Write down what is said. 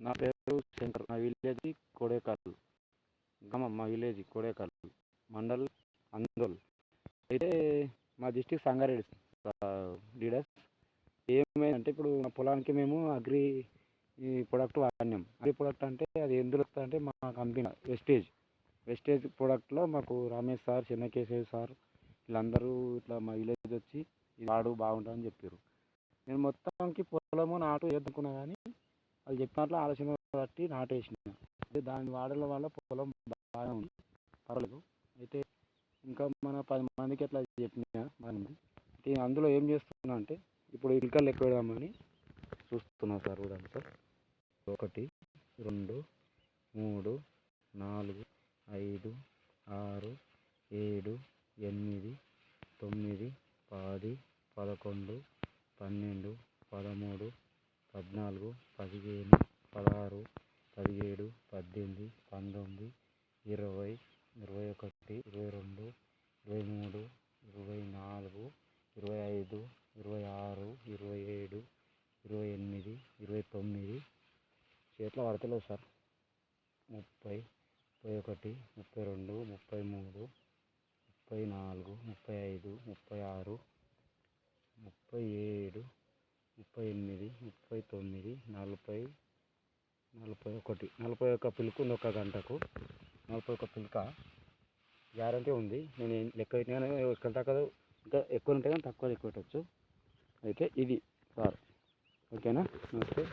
నా పేరు శంకర్. మా విలేజ్ కోడేకల్. గ్రామం మా విలేజ్ కోడేకల్. మండల్ అందోల్. అయితే మా డిస్టిక్ సంగారెడ్డి లీడర్స్. ఏమైందంటే ఇప్పుడు మా పొలానికి మేము అగ్రి ఈ ప్రొడక్ట్ వాడినాం. అగ్రి ప్రొడక్ట్ అంటే అది ఎందులో వస్తుంది అంటే మా కంపెనీ వెస్టేజ్ ప్రొడక్ట్లో మాకు రమేష్ సార్, చెన్నకేశవ్ సార్ వీళ్ళందరూ ఇట్లా మా విలేజ్ వచ్చి ఇది వాడు బాగుంటుందని చెప్పారు. నేను మొత్తానికి పొలము నాటు వేద్దుకున్నా కానీ అది చెప్పినట్లు ఆలోచన బట్టి నాటేసిన. అయితే దాని వాడడం వల్ల పొలం బాగానే ఉంది, పర్వాలేదు. అయితే ఇంకా మన 10 మందికి అట్లా చెప్పిన బాగుంది. అయితే అందులో ఏం చేస్తున్నా అంటే ఇప్పుడు ఇంకా లెక్క పెడదామని చూస్తున్నా సార్. కూడా సార్ 1 2 3 4 5 6 7 8 9 10 11 12 13 14 15 16 17 18 19 20 21 22 23 24 25 26 27 28 29 చేతిలో పడతలేదు సార్. 30 31 32 33 34 35 36 37 38 39 40 41 పిలుకు ఉంది ఒక గంటకు. 41 పిలుక గ్యారంటీ ఉంది. నేను లెక్క పెట్టినా ఎక్కడ తగ్గదు, ఇంకా ఎక్కువ ఉంటే కానీ తక్కువ ఎక్కువ పెట్టచ్చు. అయితే ఇది సార్, ఓకేనా? నమస్తే.